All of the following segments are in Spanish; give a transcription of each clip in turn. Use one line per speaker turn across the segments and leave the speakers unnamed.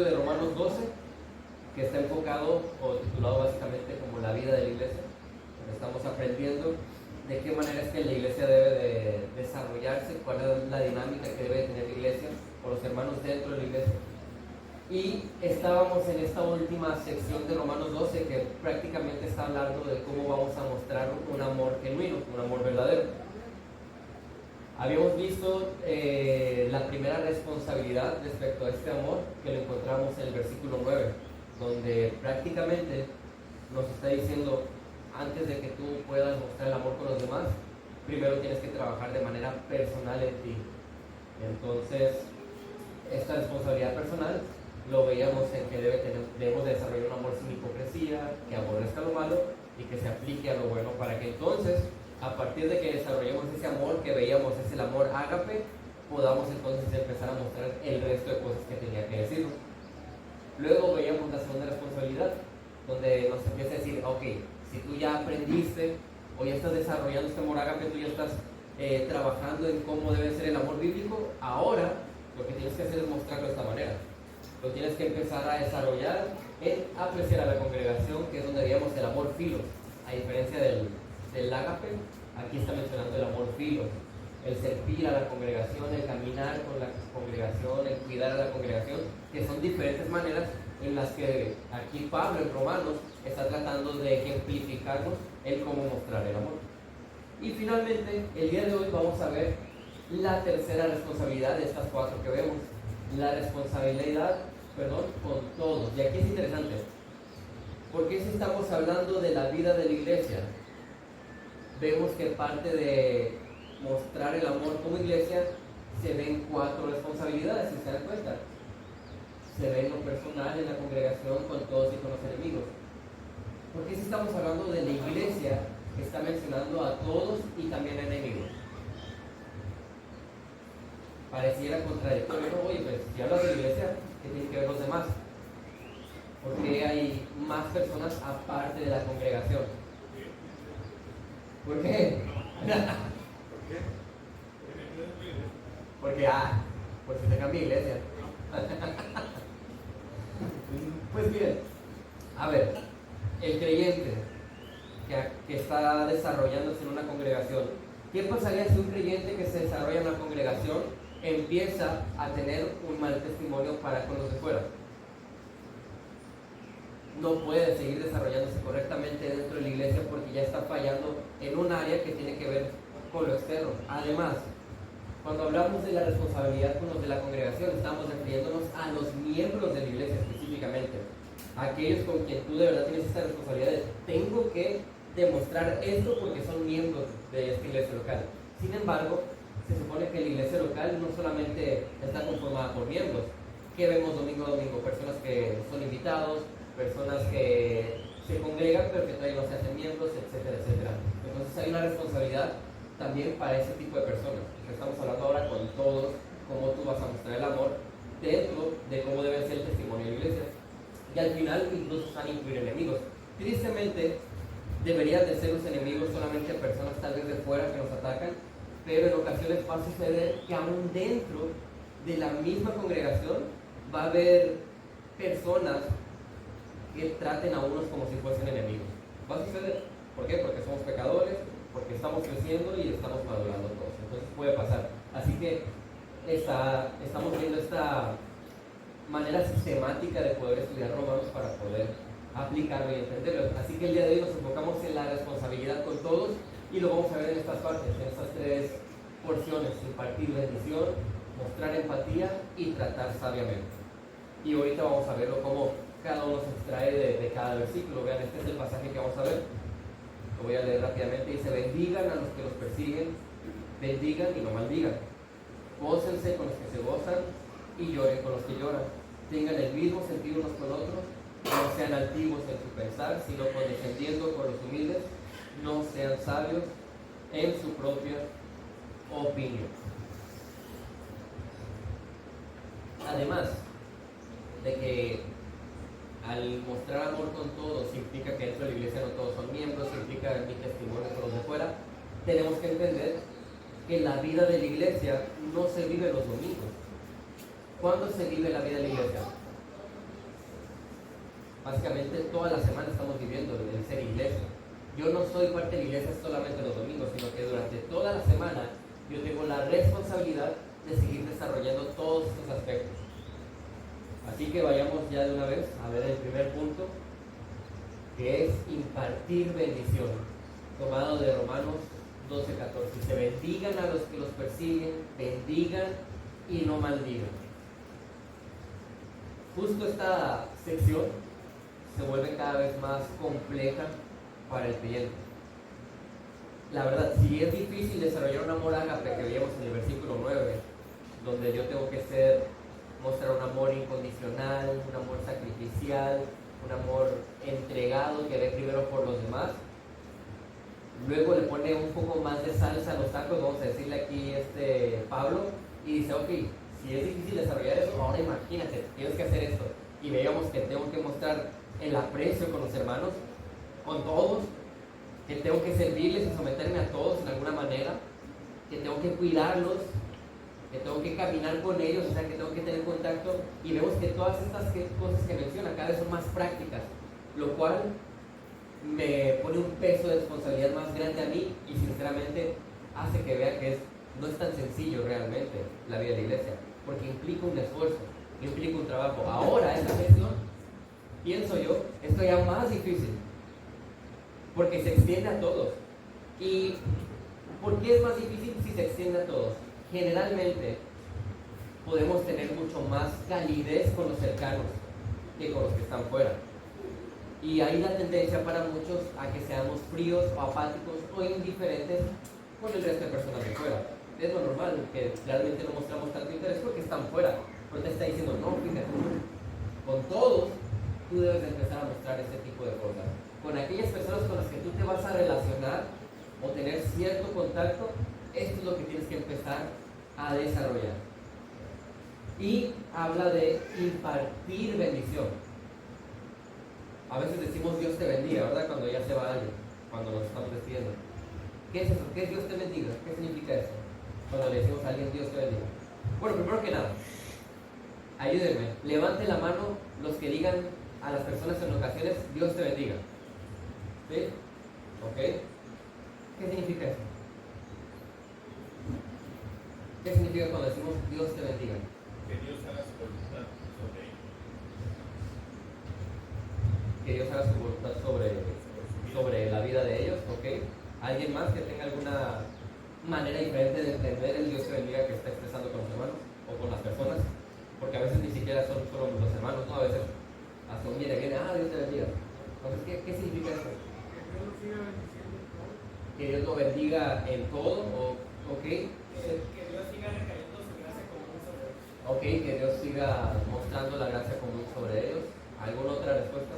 de Romanos 12, que está enfocado o titulado básicamente como la vida de la iglesia. Estamos aprendiendo de qué manera es que la iglesia debe de desarrollarse, cuál es la dinámica que debe tener la iglesia o los hermanos dentro de la iglesia. Y estábamos en esta última sección de Romanos 12 que prácticamente está hablando de cómo vamos a mostrar un amor genuino, un amor verdadero. Habíamos visto la primera responsabilidad respecto a este amor, que lo encontramos en el versículo 9, donde prácticamente nos está diciendo, antes de que tú puedas mostrar el amor con los demás, primero tienes que trabajar de manera personal en ti. Entonces, esta responsabilidad personal lo veíamos en que debemos desarrollar un amor sin hipocresía, que aborrezca lo malo y que se aplique a lo bueno, para que entonces, a partir de que desarrollemos ese amor que veíamos, es el amor ágape, podamos entonces empezar a mostrar el resto de cosas que tenía que decirnos. Luego veíamos la segunda responsabilidad, donde nos empieza a decir, ok, si tú ya aprendiste o ya estás desarrollando este amor ágape, tú ya estás trabajando en cómo debe ser el amor bíblico, ahora lo que tienes que hacer es mostrarlo de esta manera. Lo tienes que empezar a desarrollar en apreciar a la congregación, que es donde veíamos el amor filos. A diferencia del ágape, aquí está mencionando el amor filos. El servir a la congregación, el caminar con la congregación, el cuidar a la congregación, que son diferentes maneras en las que aquí Pablo en Romanos está tratando de ejemplificarnos el cómo mostrar el amor. Y finalmente, el día de hoy vamos a ver la tercera responsabilidad de estas cuatro que vemos. La responsabilidad, con todos. Y aquí es interesante, porque si estamos hablando de la vida de la iglesia, vemos que parte de mostrar el amor como iglesia se ven cuatro responsabilidades, si se dan cuenta. Se ve en lo personal, en la congregación, con todos y con los enemigos. Porque si estamos hablando de la iglesia, está mencionando a todos y también a enemigos. Pareciera contradictorio, ¿no? Oye, pues si hablas de la iglesia, ¿qué tienen que ver los demás? Porque hay más personas aparte de la congregación. ¿Por qué? Porque, por si te cambia iglesia. Pues bien, a ver, el creyente que está desarrollándose en una congregación, ¿qué pasaría si un creyente que se desarrolla en una congregación empieza a tener un mal testimonio para con los de fuera? No puede seguir desarrollándose correctamente dentro de la iglesia porque ya está fallando en un área que tiene que ver con lo externo. Además, cuando hablamos de la responsabilidad con los de la congregación, estamos refiriéndonos a los miembros de la iglesia específicamente, aquellos con quien tú de verdad tienes esta responsabilidad de tengo que demostrar esto porque son miembros de esta iglesia local. Sin embargo, se supone que la iglesia local no solamente está conformada por miembros, que vemos domingo a domingo, personas que son invitados, personas que se congregan pero que todavía no se hacen miembros, etcétera, etcétera. Entonces hay una responsabilidad también para ese tipo de personas. Estamos hablando ahora con todos, cómo tú vas a mostrar el amor dentro de cómo debe ser el testimonio de la iglesia. Y al final incluso están a incluir enemigos. Tristemente, deberían de ser los enemigos solamente personas tal vez de fuera que nos atacan, pero en ocasiones va a suceder que aún dentro de la misma congregación va a haber personas que traten a unos como si fuesen enemigos. Va a suceder. ¿Por qué? Porque somos pecadores, porque estamos creciendo y estamos madurando todos. Entonces puede pasar. Así que estamos viendo esta manera sistemática de poder estudiar Romanos para poder aplicarlo y entenderlo. Así que el día de hoy nos enfocamos en la responsabilidad con todos y lo vamos a ver en estas partes, en estas tres porciones: impartir bendición, mostrar empatía y tratar sabiamente. Y ahorita vamos a verlo cómo cada uno se extrae de cada versículo. Vean, este es el pasaje que vamos a ver. Lo voy a leer rápidamente. Dice: bendigan a los que los persiguen, bendigan y no maldigan. Gócense con los que se gozan y lloren con los que lloran. Tengan el mismo sentido unos con otros, no sean altivos en su pensar, sino condescendiendo con los humildes, no sean sabios en su propia opinión. Además de que al mostrar amor con todos implica que dentro de la iglesia no todos son miembros, implica mi testimonio con los de fuera, tenemos que entender que la vida de la iglesia no se vive los domingos. ¿Cuándo se vive la vida de la iglesia? Básicamente toda la semana estamos viviendo el ser iglesia. Yo no soy parte de la iglesia solamente los domingos, sino que durante toda la semana yo tengo la responsabilidad de seguir desarrollando todos estos aspectos. Así que vayamos ya de una vez a ver el primer punto, que es impartir bendición, tomado de Romanos 12:14. Dice: bendigan a los que los persiguen, bendigan y no maldigan. Justo esta sección se vuelve cada vez más compleja para el creyente. La verdad, si es difícil desarrollar un amor ágape que veíamos en el versículo 9, donde yo tengo que mostrar un amor incondicional, un amor sacrificial, un amor entregado que ve primero por los demás, luego le pone un poco más de salsa a los tacos, vamos a decirle aquí Pablo, y dice: ok, si es difícil desarrollar eso, ahora imagínate, tienes que hacer esto. Y veíamos que tengo que mostrar el aprecio con los hermanos, con todos, que tengo que servirles y someterme a todos en alguna manera, que tengo que cuidarlos, que tengo que caminar con ellos, o sea, que tengo que tener contacto. Y vemos que todas estas cosas que menciona cada vez son más prácticas, lo cual me pone un peso de responsabilidad más grande a mí y sinceramente hace que vea que no es tan sencillo realmente la vida de la iglesia, porque implica un esfuerzo, implica un trabajo. Ahora esta sección, pienso yo, es todavía más difícil, porque se extiende a todos. ¿Y por qué es más difícil si se extiende a todos? Generalmente podemos tener mucho más calidez con los cercanos que con los que están fuera. Y hay la tendencia para muchos a que seamos fríos o apáticos o indiferentes con el resto de personas de fuera. Es lo normal, que realmente no mostramos tanto interés porque están fuera. Pero te está diciendo: no, fíjate, con todos tú debes empezar a mostrar este tipo de cosas. Con aquellas personas con las que tú te vas a relacionar o tener cierto contacto, esto es lo que tienes que empezar a desarrollar. Y habla de impartir bendición. A veces decimos Dios te bendiga, ¿verdad? Cuando ya se va alguien, cuando nos estamos despidiendo. ¿Qué es eso? ¿Qué es Dios te bendiga? ¿Qué significa eso? Cuando le decimos a alguien Dios te bendiga. Bueno, primero que nada, ayúdenme, levanten la mano los que digan a las personas en ocasiones Dios te bendiga. ¿Sí? ¿Ok? ¿Qué significa eso? ¿Qué significa cuando decimos Dios te bendiga?
Que Dios haga su voluntad sobre ellos.
Que Dios haga su voluntad sobre la vida de ellos, ¿ok? ¿Alguien más que tenga alguna manera diferente de entender el Dios te bendiga que está expresando con los hermanos o con las personas? Porque a veces ni siquiera son solo los hermanos, ¿no? A veces hasta un viene, Dios te bendiga. Entonces, ¿qué significa eso? Que Dios lo bendiga en todo, ¿ok?
Que Dios siga recayendo su gracia común sobre ellos.
Ok, que Dios siga mostrando la gracia común sobre ellos. ¿Alguna otra respuesta?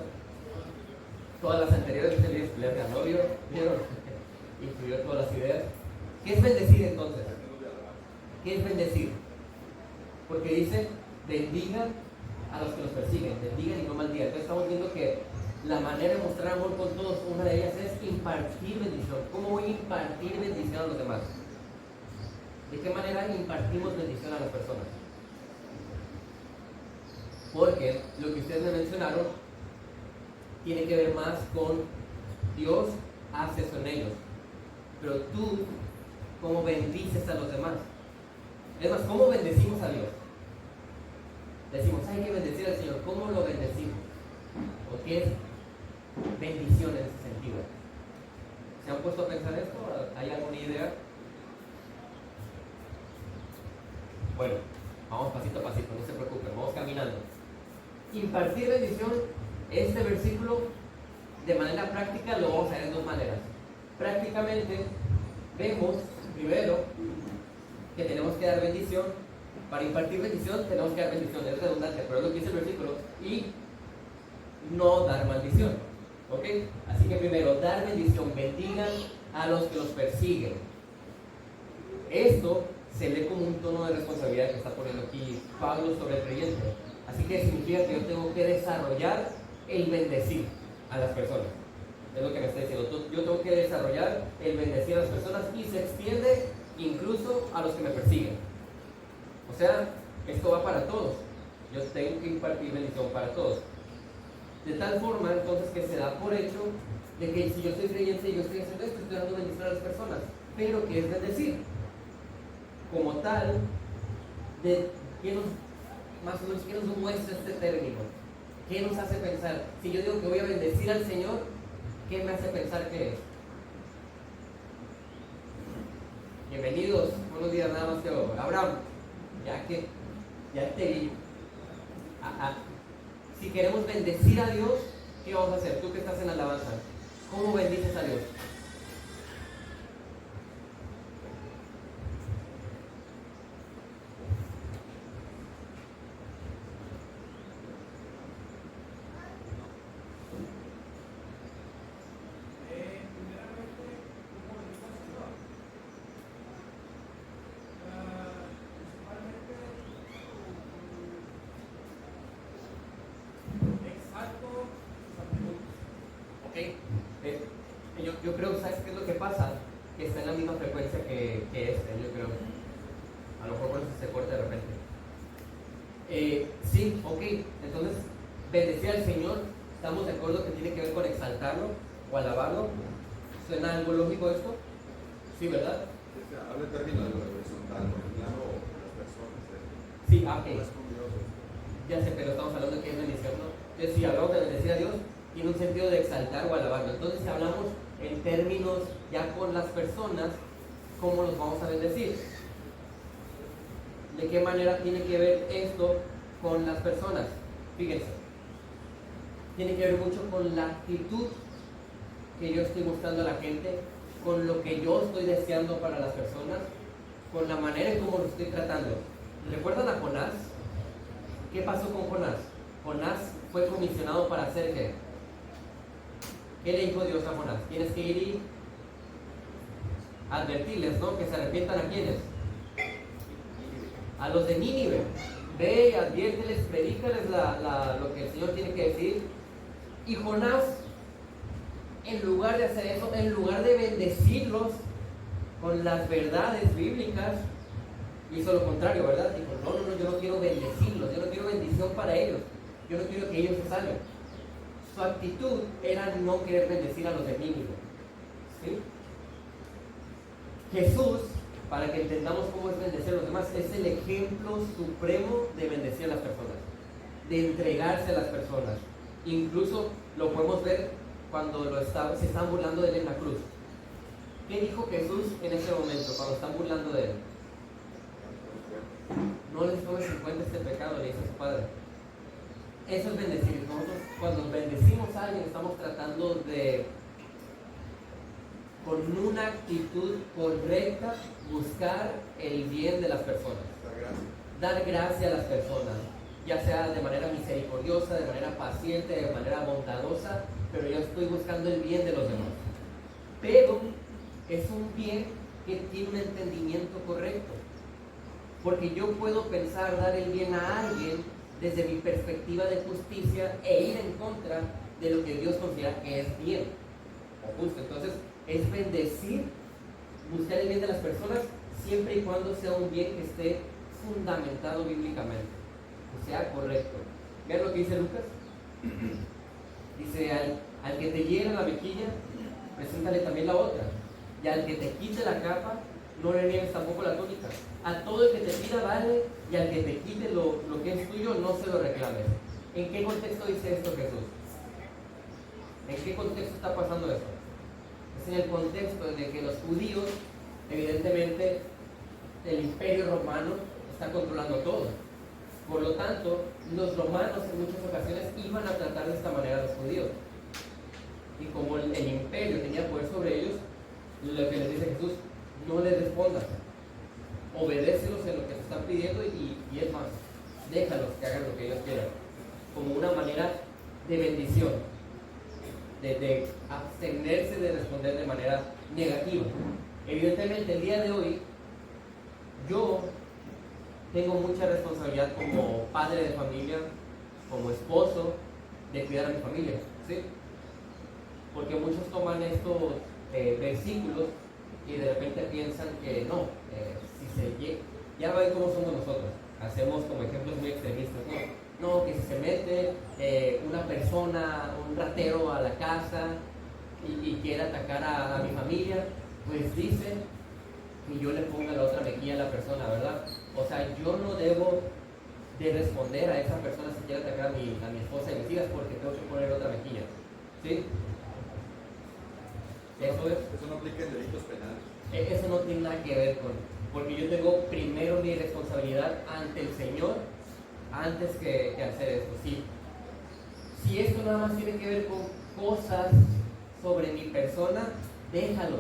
Todas las anteriores les ganó, ¿vieron? Incluyó todas las ideas. ¿Qué es bendecir entonces? ¿Qué es bendecir? Porque dice: bendigan a los que los persiguen, bendigan y no maldigan. Entonces estamos viendo que la manera de mostrar amor con todos, una de ellas es impartir bendición. ¿Cómo voy a impartir bendición a los demás? ¿De qué manera impartimos bendición a las personas? Porque lo que ustedes me mencionaron tiene que ver más con Dios hace eso en ellos. Pero tú, ¿cómo bendices a los demás? Es más, ¿cómo bendecimos a Dios? Decimos, hay que bendecir al Señor. ¿Cómo lo bendecimos? ¿O qué es bendición en ese sentido? ¿Se han puesto a pensar esto? ¿Hay alguna idea? Bueno, vamos pasito a pasito, no se preocupen, vamos caminando. Impartir bendición, este versículo, de manera práctica lo vamos a ver de dos maneras. Prácticamente, vemos primero que tenemos que dar bendición. Para impartir bendición tenemos que dar bendición, es redundante, pero es lo que dice el versículo, y no dar maldición. ¿Ok? Así que primero, dar bendición, bendigan a los que los persiguen. Esto se lee como un tono de responsabilidad que está poniendo aquí Pablo sobre el creyente. Así que significa que yo tengo que desarrollar el bendecir a las personas. Es lo que me está diciendo. Yo tengo que desarrollar el bendecir a las personas y se extiende incluso a los que me persiguen. O sea, esto va para todos. Yo tengo que impartir bendición para todos. De tal forma, entonces, que se da por hecho de que si yo soy creyente y yo estoy haciendo esto, estoy dando bendición a las personas. Pero, ¿qué es bendecir? Como tal, más o menos, ¿qué nos muestra este término? ¿Qué nos hace pensar? Si yo digo que voy a bendecir al Señor, ¿qué me hace pensar que es? Bienvenidos, buenos días, nada más que Abraham, ya te vi. Si queremos bendecir a Dios, ¿qué vamos a hacer? Tú que estás en alabanza, ¿cómo bendices a Dios? Yo creo, ¿sabes qué es lo que pasa? Que está en la misma frecuencia que yo creo. A lo mejor por eso se corta de repente. Sí, ok. Entonces, bendecir al Señor, ¿estamos de acuerdo que tiene que ver con exaltarlo o alabarlo? ¿Suena algo lógico esto? Sí, ¿verdad?
Habla en términos de lo horizontal, por el plano de las personas.
Sí, ok.
No es con Dios.
Ya sé, pero estamos hablando de que es bendición, ¿no? Entonces, si hablamos de bendecir a Dios, tiene un sentido de exaltar o alabarlo. Entonces, si hablamos en términos ya con las personas, ¿cómo los vamos a bendecir? ¿De qué manera tiene que ver esto con las personas? Fíjense, tiene que ver mucho con la actitud que yo estoy mostrando a la gente, con lo que yo estoy deseando para las personas, con la manera en cómo lo estoy tratando. ¿Recuerdan a Jonás? ¿Qué pasó con Jonás? Jonás fue comisionado para hacer ¿qué? ¿Qué le dijo Dios a Jonás? Tienes que ir y advertirles, ¿no? Que se arrepientan. ¿A quiénes? A los de Nínive. Ve y adviérteles, predícales lo que el Señor tiene que decir. Y Jonás, en lugar de hacer eso, en lugar de bendecirlos con las verdades bíblicas, hizo lo contrario, ¿verdad? Dijo, no, yo no quiero bendecirlos, yo no quiero bendición para ellos, yo no quiero que ellos se salven. Su actitud era no querer bendecir a los de Nínive. ¿Sí? Jesús, para que entendamos cómo es bendecir a los demás, es el ejemplo supremo de bendecir a las personas, de entregarse a las personas. Incluso lo podemos ver cuando se están burlando de él en la cruz. ¿Qué dijo Jesús en ese momento, cuando están burlando de él? No les tomes en cuenta este pecado, le dice a su padre. Eso es bendecir. Nosotros, cuando bendecimos a alguien, estamos tratando de, con una actitud correcta, buscar el bien de las personas. Dar gracia a las personas, ya sea de manera misericordiosa, de manera paciente, de manera bondadosa, pero yo estoy buscando el bien de los demás. Pero es un bien que tiene un entendimiento correcto. Porque yo puedo pensar dar el bien a alguien desde mi perspectiva de justicia e ir en contra de lo que Dios considera que es bien o justo. Entonces, es bendecir, buscar el bien de las personas siempre y cuando sea un bien que esté fundamentado bíblicamente, que sea correcto. ¿Vean lo que dice Lucas? Dice, al que te hiera la mejilla, preséntale también la otra. Y al que te quite la capa, no le niegues tampoco la túnica. A todo el que te pida dale, y al que te quite lo que es tuyo, no se lo reclames. ¿En qué contexto dice esto Jesús? ¿En qué contexto está pasando esto? Es en el contexto de que los judíos, evidentemente, el imperio romano está controlando todo. Por lo tanto, los romanos en muchas ocasiones iban a tratar de esta manera a los judíos. Y como el imperio tenía poder sobre ellos, lo que les dice Jesús, no les respondas. Obedécelos en lo que te están pidiendo y es más, déjalos que hagan lo que ellos quieran. Como una manera de bendición, de abstenerse de responder de manera negativa. Evidentemente, el día de hoy, yo tengo mucha responsabilidad como padre de familia, como esposo, de cuidar a mi familia, ¿sí? Porque muchos toman estos versículos y de repente piensan que no, ya ven cómo somos nosotros, hacemos como ejemplos muy extremistas, no, que si se mete una persona persona, un ratero a la casa y quiere atacar a mi familia, pues dice que yo le ponga la otra mejilla a la persona, ¿verdad? O sea, yo no debo de responder a esa persona si quiere atacar a mi esposa y mis hijas porque tengo que poner otra mejilla, ¿sí?
Eso no aplica en delitos penales.
Eso no tiene nada que ver porque yo tengo primero mi responsabilidad ante el Señor antes que hacer esto. Si esto nada más tiene que ver con cosas sobre mi persona, déjalo.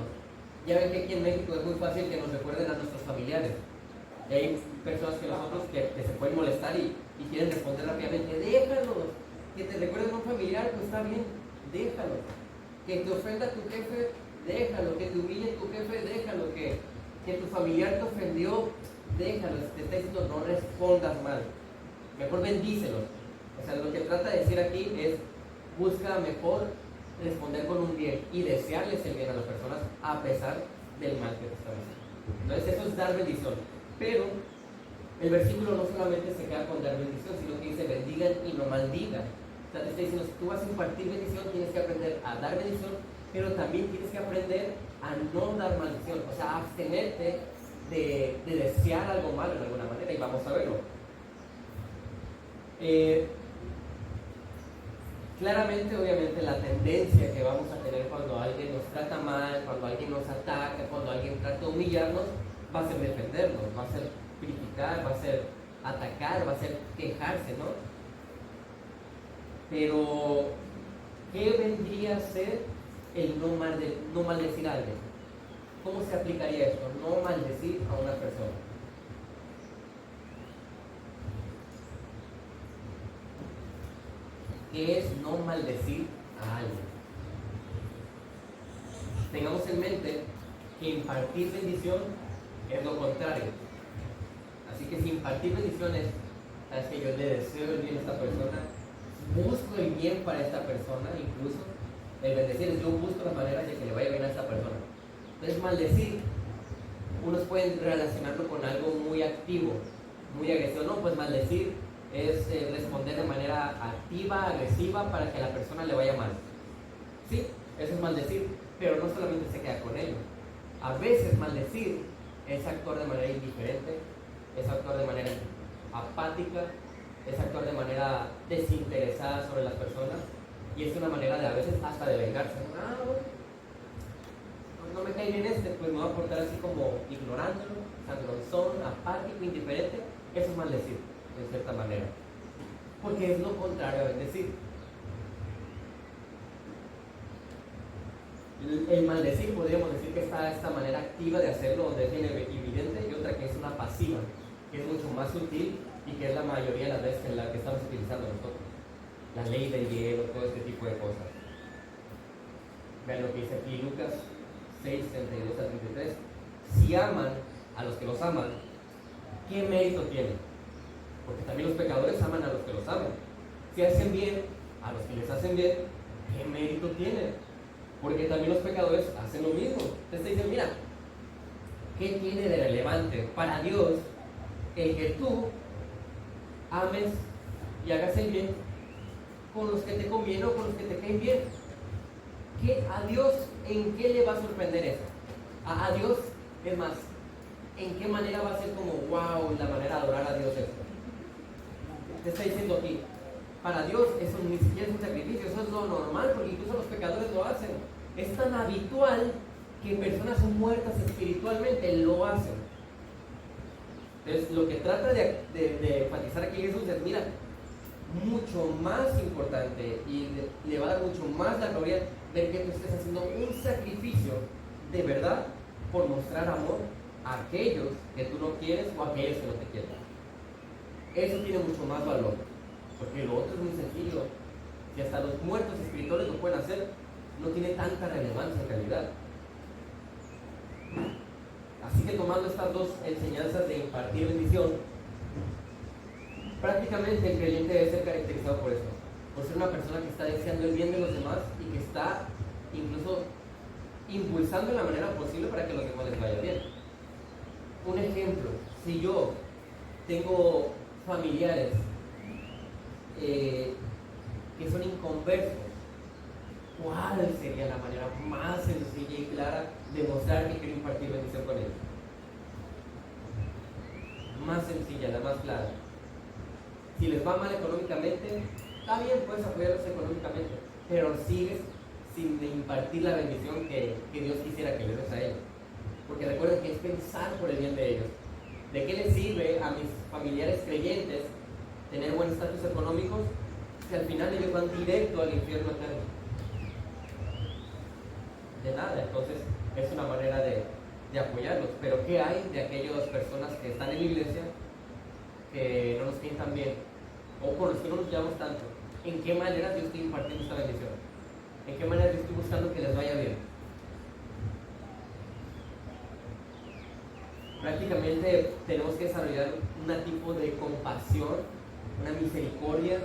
Ya ven que aquí en México es muy fácil que nos recuerden a nuestros familiares. Y hay personas que nosotros que se pueden molestar y quieren responder rápidamente. Déjalos. Que te recuerden a un familiar, pues está bien, déjalo. Que te ofenda tu jefe, déjalo. Que te humille tu jefe, déjalo. Que tu familiar te ofendió, déjalo. Te está diciendo no respondas mal. Mejor bendícelos. O sea, lo que trata de decir aquí es busca mejor responder con un bien y desearles el bien a las personas a pesar del mal que te están haciendo. Entonces eso es dar bendición. Pero el versículo no solamente se queda con dar bendición, sino que dice bendigan y no maldigan. O sea, te está diciendo, si tú vas a impartir bendición, tienes que aprender a dar bendición, pero también tienes que aprender a no dar maldición. O sea, abstenerte de desear algo malo de alguna manera, y vamos a verlo. Claramente, obviamente, la tendencia que vamos a tener cuando alguien nos trata mal, cuando alguien nos ataca, cuando alguien trata de humillarnos, va a ser defendernos, va a ser criticar, va a ser atacar, va a ser quejarse, ¿no? Pero, ¿qué vendría a ser el no maldecir a alguien? ¿Cómo se aplicaría esto? No maldecir a una persona. ¿Qué es no maldecir a alguien? Tengamos en mente que impartir bendición es lo contrario. Así que si impartir bendición es, sabes que yo le deseo el bien a esta persona, busco el bien para esta persona, incluso el bendecir es yo busco la manera de que le vaya bien a esta persona. Entonces maldecir, unos pueden relacionarlo con algo muy activo, muy agresivo. No, pues maldecir es responder de manera activa, agresiva, para que a la persona le vaya mal. Sí, eso es maldecir, pero no solamente se queda con ello. A veces maldecir es actuar de manera indiferente, es actuar de manera apática, es actuar de manera desinteresada sobre las personas, y es una manera de a veces hasta de vengarse. Bueno, pues no me cae bien pues me voy a portar así como ignorándolo, sangrosón, apático, indiferente. Eso es maldecir, de cierta manera, porque es lo contrario a bendecir. El maldecir podríamos decir que está esta manera activa de hacerlo, donde es bien evidente, y otra que es una pasiva, que es mucho más sutil y que es la mayoría de las veces en la que estamos utilizando nosotros. La ley del hielo, todo este tipo de cosas. Vean lo que dice aquí Lucas 6, 32 a 33. Si aman a los que los aman, ¿qué mérito tienen? Porque también los pecadores aman a los que los aman. Si hacen bien a los que les hacen bien, ¿qué mérito tienen? Porque también los pecadores hacen lo mismo. Entonces te dicen, mira, ¿qué tiene de relevante para Dios el que tú ames y hagas el bien con los que te conviene o con los que te caen bien? ¿A Dios en qué le va a sorprender eso? A Dios, es más, ¿en qué manera va a ser como wow la manera de adorar a Dios esto? Te está diciendo aquí, para Dios eso ni siquiera es un sacrificio, eso es lo normal, porque incluso los pecadores lo hacen. Es tan habitual que personas muertas espiritualmente lo hacen. Entonces, lo que trata de enfatizar aquí Jesús es, mira, mucho más importante y le va a dar mucho más la gloria ver que tú estés haciendo un sacrificio de verdad por mostrar amor a aquellos que tú no quieres o a aquellos que no te quieren. Eso tiene mucho más valor, porque lo otro es muy sencillo. Si hasta los muertos espirituales lo pueden hacer, no tiene tanta relevancia en realidad. Así que tomando estas dos enseñanzas de impartir bendición, prácticamente el creyente debe ser caracterizado por eso, por ser una persona que está deseando el bien de los demás y que está incluso impulsando de la manera posible para que a los demás les vaya bien. Un ejemplo, si yo tengo familiares que que son inconversos, ¿cuál sería la manera más sencilla y clara de mostrar que quiero impartir bendición con ellos? Más sencilla, la más clara. Si les va mal económicamente, está bien, puedes apoyarlos económicamente, pero sigues sin impartir la bendición que Dios quisiera que les des a ellos. Porque recuerden que es pensar por el bien de ellos. ¿De qué les sirve a mis familiares creyentes tener buen estatus económico si al final ellos van directo al infierno eterno? De nada. Entonces es una manera de apoyarlos. Pero ¿qué hay de aquellas personas que están en la iglesia que no nos pintan bien o con los que no nos llevamos tanto? ¿En qué manera yo estoy impartiendo esta bendición? ¿En qué manera yo estoy buscando que les vaya bien? Prácticamente tenemos que desarrollar un tipo de compasión, una misericordia,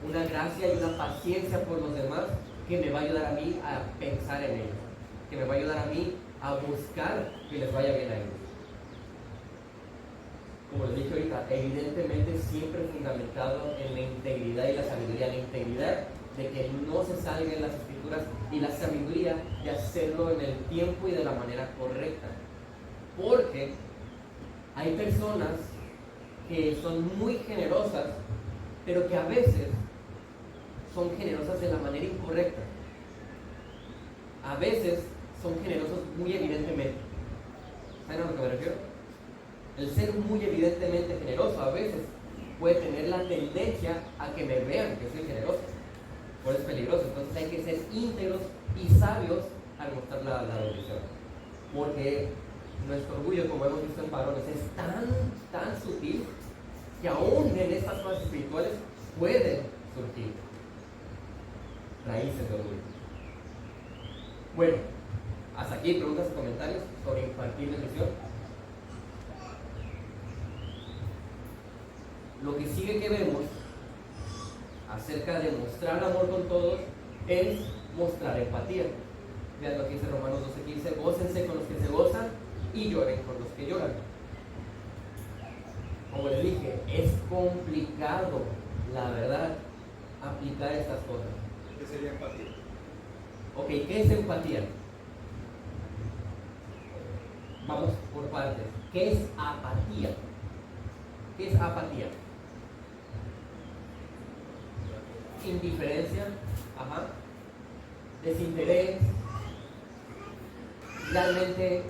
una gracia y una paciencia por los demás que me va a ayudar a mí a pensar en ellos, que me va a ayudar a mí a buscar que les vaya bien a ellos. Como les dije ahorita, evidentemente siempre fundamentado en la integridad y la sabiduría. La integridad de que no se salga en las escrituras y la sabiduría de hacerlo en el tiempo y de la manera correcta. Porque hay personas que son muy generosas, pero que a veces son generosas de la manera incorrecta. A veces son generosos muy evidentemente. ¿Saben a lo que me refiero? El ser muy evidentemente generoso a veces puede tener la tendencia a que me vean que soy generoso. Por eso es peligroso. Entonces hay que ser íntegros y sabios al mostrar la bendición. Porque nuestro orgullo, como hemos visto en varones, es tan sutil que aún en estas cosas espirituales pueden surgir raíces de orgullo. Bueno, hasta aquí preguntas y comentarios sobre impartir bendición. Lo que sigue que vemos acerca de mostrar amor con todos es mostrar empatía. Vean lo que dice Romanos 12:15: gócense con los que se gozan y lloren con los que lloran. Como les dije, es complicado, la verdad, aplicar estas cosas.
¿Qué sería empatía?
Ok, ¿qué es empatía? Vamos por partes. ¿Qué es apatía? ¿Qué es apatía? Indiferencia, desinterés, realmente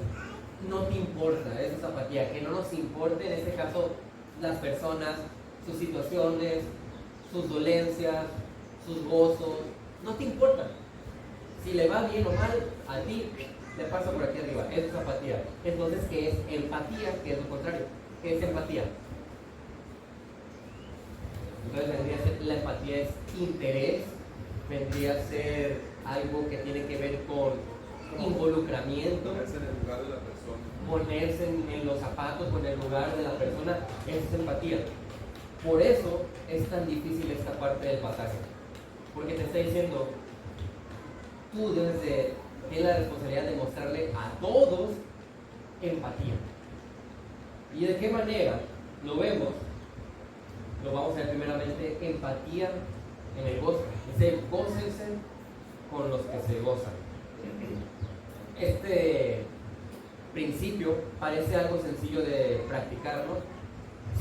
no te importa, eso es apatía, que no nos importe en este caso las personas, sus situaciones, sus dolencias, sus gozos, no te importan. Si le va bien o mal, a ti le pasa por aquí arriba, eso es apatía. Entonces, ¿qué es empatía? ¿Qué es lo contrario? ¿Qué es empatía? Entonces vendría a ser, la empatía es interés, vendría a ser algo que tiene que ver con involucramiento,
Ponerse en el lugar de la persona.
Ponerse en los zapatos o en el lugar de la persona, eso es empatía. Por eso es tan difícil esta parte del pasaje, porque te está diciendo, tú debes de tener la responsabilidad de mostrarle a todos empatía. ¿Y de qué manera lo vemos? Lo vamos a ver primeramente, empatía en el gozo. Dice, gócense con los que se gozan. Este principio parece algo sencillo de practicar, ¿no?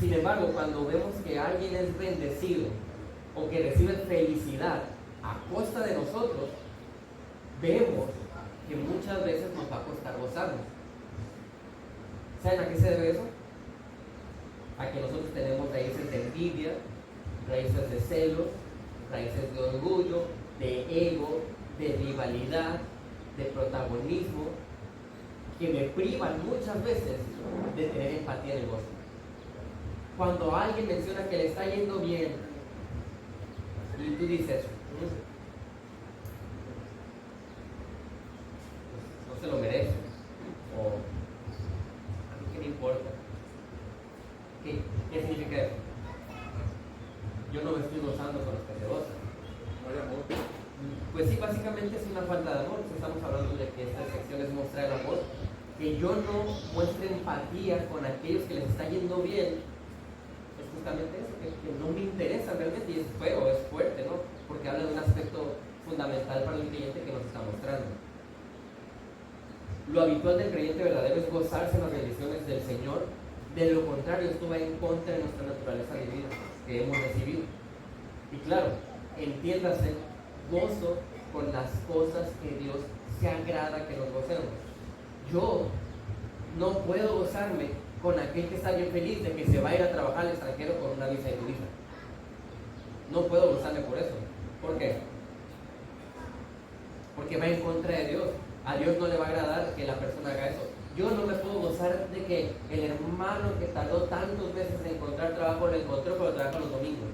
Sin embargo, cuando vemos que alguien es bendecido o que recibe felicidad a costa de nosotros, vemos que muchas veces nos va a costar gozarnos. ¿Saben a qué se debe eso? A que nosotros tenemos raíces de envidia, raíces de celos, raíces de orgullo, de ego, de rivalidad, de protagonismo, que me privan muchas veces de tener empatía en el gozo. Cuando alguien menciona que le está yendo bien y tú dices, no se lo merece, o a mí qué me importa. ¿Qué significa eso? Yo no me estoy gozando con los que se gozan.
No hay amor.
Pues sí, básicamente es una falta de amor. Estamos hablando de que esta sección es mostrar el amor. Que yo no muestre empatía con aquellos que les está yendo bien, es justamente eso, que no me interesa realmente, y es feo, es fuerte, ¿no? Porque habla de una buen creyente que nos está mostrando. Lo habitual del creyente verdadero es gozarse en las bendiciones del Señor. De lo contrario, esto va en contra de nuestra naturaleza divina que hemos recibido. Y claro, entiéndase, gozo con las cosas que Dios se agrada que nos gocemos. Yo no puedo gozarme con aquel que está bien feliz de que se va a ir a trabajar al extranjero con una visa de turista. No puedo gozarme por eso. ¿Por qué? Porque va en contra de Dios. A Dios no le va a agradar que la persona haga eso. Yo no me puedo gozar de que el hermano que tardó tantos meses en encontrar trabajo lo encontró, pero trabaja los domingos.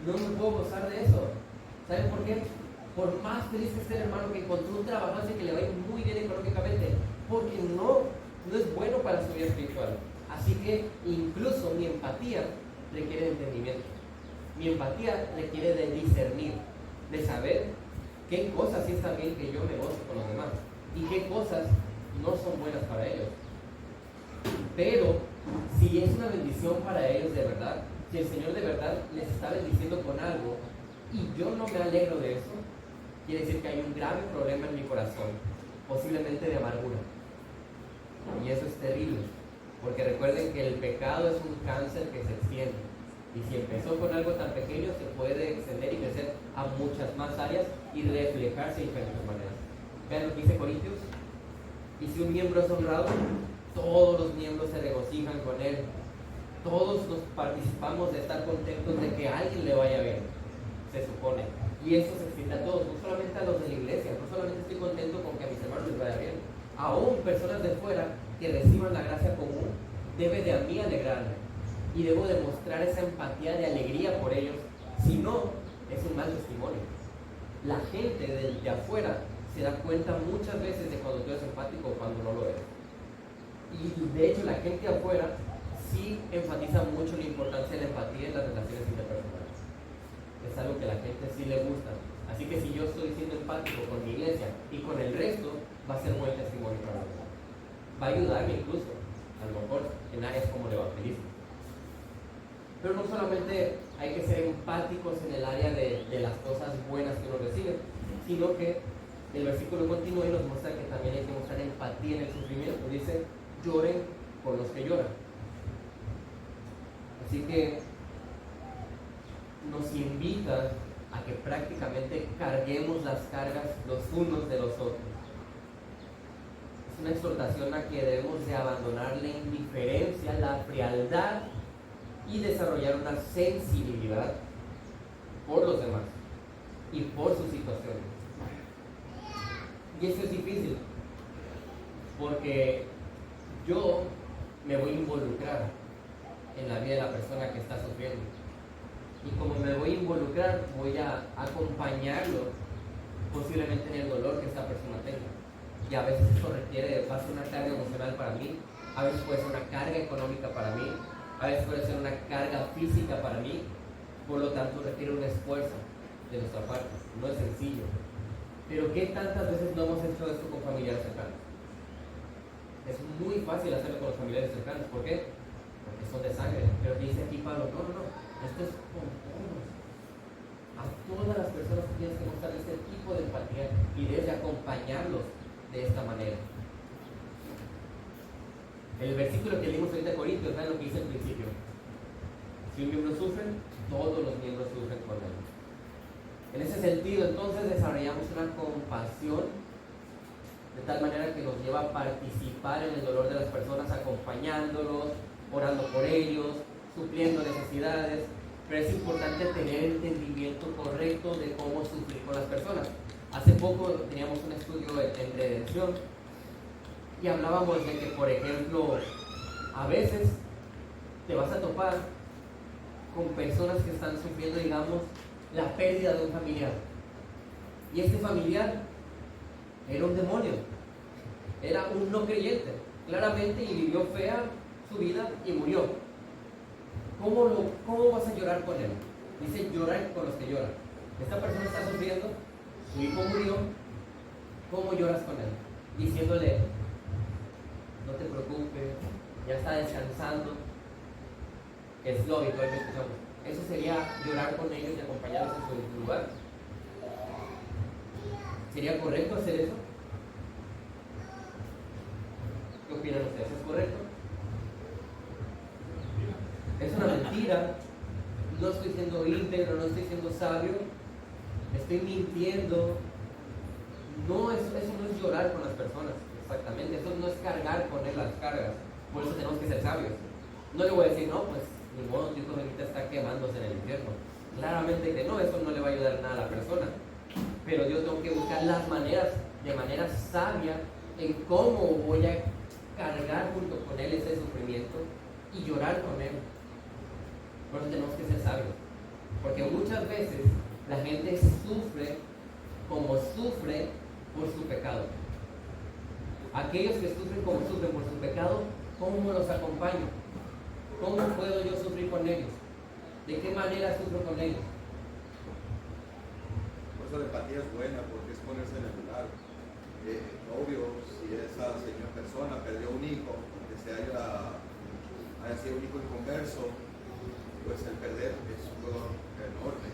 No me puedo gozar de eso. ¿Saben por qué? Por más feliz que esté el hermano que encontró un trabajo así que le va a ir muy bien económicamente, porque no es bueno para su vida espiritual. Así que incluso mi empatía requiere de entendimiento. Mi empatía requiere de discernir, de saber qué cosas sí están bien que yo me goce con los demás y qué cosas no son buenas para ellos. Pero si es una bendición para ellos de verdad, si el Señor de verdad les está bendiciendo con algo y yo no me alegro de eso, quiere decir que hay un grave problema en mi corazón, posiblemente de amargura. Y eso es terrible, porque recuerden que el pecado es un cáncer que se extiende. Y si empezó con algo tan pequeño, se puede extender y crecer a muchas más áreas y reflejarse de diferentes maneras. Vean lo que dice Corintios. Y si un miembro es honrado, todos los miembros se regocijan con él. Todos nos participamos de estar contentos de que a alguien le vaya bien, se supone. Y eso se extiende a todos, no solamente a los de la iglesia. No solamente estoy contento con que a mis hermanos les vaya bien. Aún personas de fuera que reciban la gracia común, debe de a mí alegrarme. Y debo demostrar esa empatía de alegría por ellos. Si no, es un mal testimonio. La gente de afuera se da cuenta muchas veces de cuando tú eres empático o cuando no lo eres. Y de hecho la gente de afuera sí enfatiza mucho la importancia de la empatía en las relaciones interpersonales. Es algo que a la gente sí le gusta. Así que si yo estoy siendo empático con mi iglesia y con el resto, va a ser buen testimonio para mí. Va a ayudarme incluso, a lo mejor, en áreas como el evangelismo. Pero no solamente hay que ser empáticos en el área de las cosas buenas que uno recibe, sino que el versículo continúa y nos muestra que también hay que mostrar empatía en el sufrimiento. Dice, lloren con los que lloran. Así que nos invita a que prácticamente carguemos las cargas los unos de los otros. Es una exhortación a que debemos de abandonar la indiferencia, la frialdad y desarrollar una sensibilidad por los demás y por sus situaciones. Y eso es difícil porque yo me voy a involucrar en la vida de la persona que está sufriendo. Y como me voy a involucrar, voy a acompañarlo posiblemente en el dolor que esta persona tenga. Y a veces eso requiere, va a ser una carga emocional para mí, a veces puede ser una carga económica para mí, a veces puede ser una carga física para mí, por lo tanto requiere un esfuerzo de nuestra parte, no es sencillo. Pero ¿qué tantas veces no hemos hecho esto con familiares cercanos? Es muy fácil hacerlo con los familiares cercanos, ¿por qué? Porque son de sangre. Pero dice aquí Pablo, no, esto es con todos. A todas las personas que tienes que mostrar este tipo de empatía y debes de acompañarlos de esta manera. El versículo que leímos ahorita de Corintios, vean lo que dice al principio. Si un miembro sufre, todos los miembros sufren con él. En ese sentido, entonces, desarrollamos una compasión de tal manera que nos lleva a participar en el dolor de las personas, acompañándolos, orando por ellos, supliendo necesidades. Pero es importante tener el entendimiento correcto de cómo sufrir con las personas. Hace poco teníamos un estudio en redención y hablábamos de que, por ejemplo, a veces te vas a topar con personas que están sufriendo, digamos, la pérdida de un familiar. Y este familiar era un demonio, era un no creyente, claramente, y vivió fea su vida y murió. ¿Cómo vas a llorar con él? Dice llorar con los que lloran. Esta persona está sufriendo, su hijo murió, ¿cómo lloras con él? Diciéndole, no te preocupes, ya está descansando, que es lo habitual que escuchamos. Eso sería llorar con ellos y acompañarlos en su lugar. ¿Sería correcto hacer eso? ¿Qué opinan ustedes? ¿Es correcto? Es una mentira. No estoy siendo íntegro, no estoy siendo sabio, estoy mintiendo. No, eso no es llorar con las personas, exactamente. Eso no es cargar con él las cargas. Por eso tenemos que ser sabios. No le voy a decir, no, pues ni modo, tu hijo ahorita está quemándose en el infierno. Claramente que no, eso no le va a ayudar nada a la persona. Pero yo tengo que buscar las maneras, de manera sabia, en cómo voy a cargar junto con él ese sufrimiento y llorar con él. Por eso tenemos que ser sabios. Porque muchas veces la gente sufre como sufre por su pecado. Aquellos que sufren como sufren por su pecado, ¿cómo los acompaño? ¿Cómo puedo yo sufrir con ellos? ¿De qué manera sufro con ellos?
Por eso la empatía es buena, porque es ponerse en el lugar. Obvio, si esa señora persona perdió un hijo, aunque haya sido un hijo inconverso, pues el perder es un dolor enorme.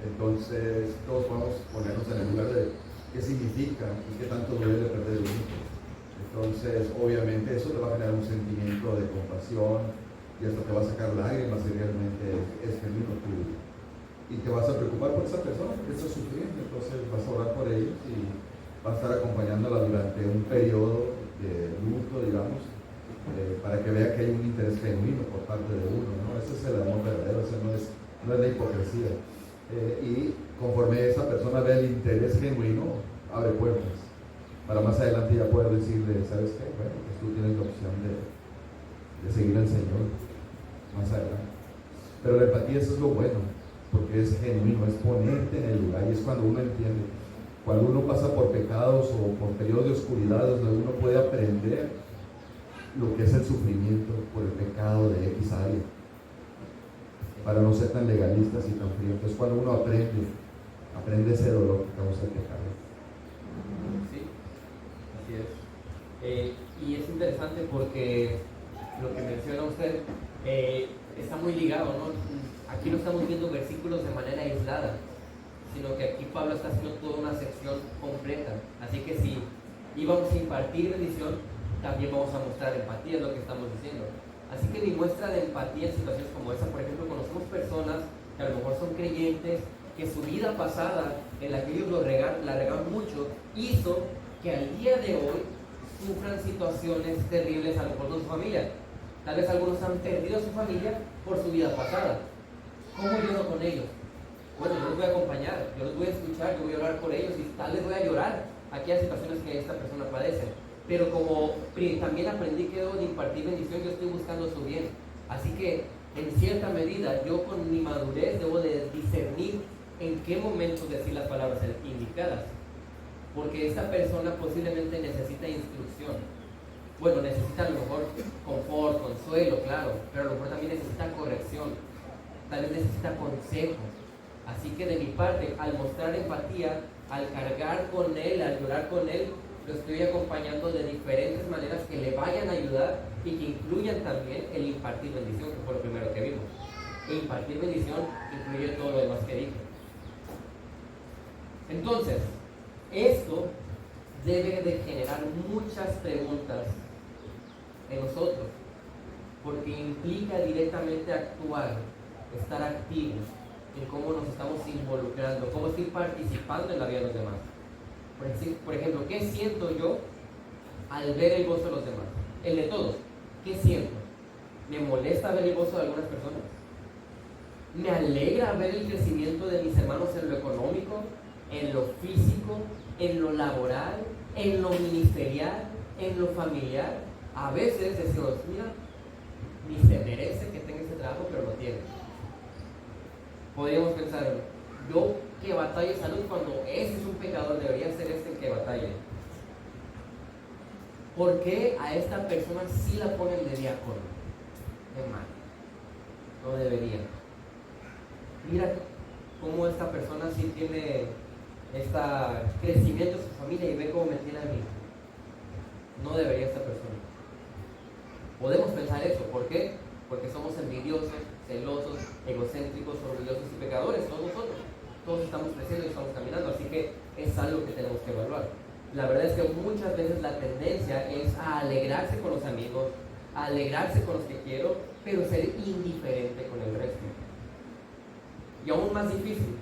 Entonces, todos vamos a ponernos en el lugar de qué significa y qué tanto duele perder un hijo. Entonces, obviamente, eso te va a generar un sentimiento de compasión y hasta te va a sacar lágrimas si realmente es genuino tuyo. Y te vas a preocupar por esa persona que está sufriendo, entonces vas a orar por ellos y vas a estar acompañándola durante un periodo de luto, digamos, para que vea que hay un interés genuino por parte de uno, ¿no? Ese es el amor verdadero, ese no es la hipocresía. Y conforme esa persona ve el interés genuino, abre puertas para más adelante ya poder decirle, ¿sabes qué? Bueno, pues tú tienes la opción de seguir al Señor más adelante. Pero la empatía, eso es lo bueno, porque es genuino, es ponerte en el lugar, y es cuando uno entiende, cuando uno pasa por pecados o por periodos de oscuridad, donde uno puede aprender lo que es el sufrimiento por el pecado de X área, para no ser tan legalistas y tan fríos. Entonces, cuando uno aprende ese dolor que causa el pecado.
Sí, así es. Y es interesante porque lo que menciona usted está muy ligado, ¿no? Aquí no estamos viendo versículos de manera aislada, sino que aquí Pablo está haciendo toda una sección completa. Así que si íbamos a impartir bendición, también vamos a mostrar empatía, es lo que estamos diciendo. Así que mi muestra de empatía en situaciones como esa, por ejemplo, conocemos personas que a lo mejor son creyentes, que su vida pasada, en la que ellos la regaron mucho, hizo que al día de hoy sufran situaciones terribles a lo mejor con su familia. Tal vez algunos han perdido a su familia por su vida pasada. ¿Cómo lloro con ellos? Bueno, yo los voy a acompañar, yo los voy a escuchar, yo voy a orar por ellos y tal vez voy a llorar aquellas situaciones que esta persona padece. Pero como también aprendí que debo de impartir bendición, yo estoy buscando su bien. Así que, en cierta medida, yo con mi madurez debo de discernir en qué momento decir las palabras indicadas. Porque esta persona posiblemente necesita instrucción. Bueno, necesita a lo mejor confort, consuelo, claro, pero a lo mejor también necesita corrección. Tal vez necesita consejo. Así que de mi parte, al mostrar empatía, al cargar con él, al llorar con él, lo estoy acompañando de diferentes maneras que le vayan a ayudar y que incluyan también el impartir bendición, que fue lo primero que vimos. E impartir bendición incluye todo lo demás que dije. Entonces, esto debe de generar muchas preguntas en nosotros, porque implica directamente actuar, estar activos en cómo nos estamos involucrando, cómo estoy participando en la vida de los demás. Por ejemplo, ¿qué siento yo al ver el gozo de los demás? El de todos. ¿Qué siento? ¿Me molesta ver el gozo de algunas personas? ¿Me alegra ver el crecimiento de mis hermanos en lo económico, en lo físico, en lo laboral, en lo ministerial, en lo familiar? A veces decimos, mira, ni se merece que tenga ese trabajo, pero lo tiene. Podríamos pensar, yo que batalle salud cuando ese es un pecador, debería ser este el que batalle. ¿Por qué a esta persona sí la ponen de diácono? Qué mal. No debería. Mira cómo esta persona sí tiene este crecimiento de su familia y ve cómo me tiene a mí. No debería esta persona. Podemos pensar eso. ¿Por qué? Porque somos envidiosos, celosos, egocéntricos, orgullosos y pecadores, todos nosotros. Todos estamos creciendo y estamos caminando. Así que es algo que tenemos que evaluar. La verdad es que muchas veces la tendencia es a alegrarse con los amigos, a alegrarse con los que quiero, pero ser indiferente con el resto. Y aún más difícil,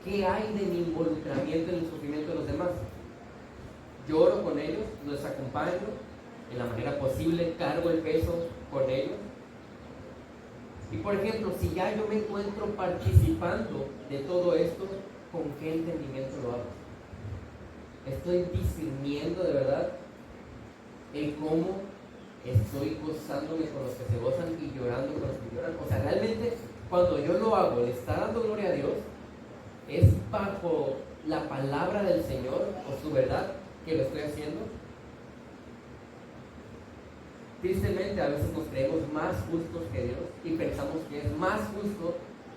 ¿qué hay de mi involucramiento en el sufrimiento de los demás? Lloro con ellos, los acompaño en la manera posible, cargo el peso con ellos. Y por ejemplo, si ya yo me encuentro participando de todo esto, ¿con qué entendimiento lo hago? Estoy discerniendo de verdad el cómo estoy gozándome con los que se gozan y llorando con los que lloran. O sea, realmente cuando yo lo hago, le está dando gloria a Dios, es bajo la palabra del Señor o su verdad que lo estoy haciendo. Tristemente a veces nos creemos más justos que Dios y pensamos que es más justo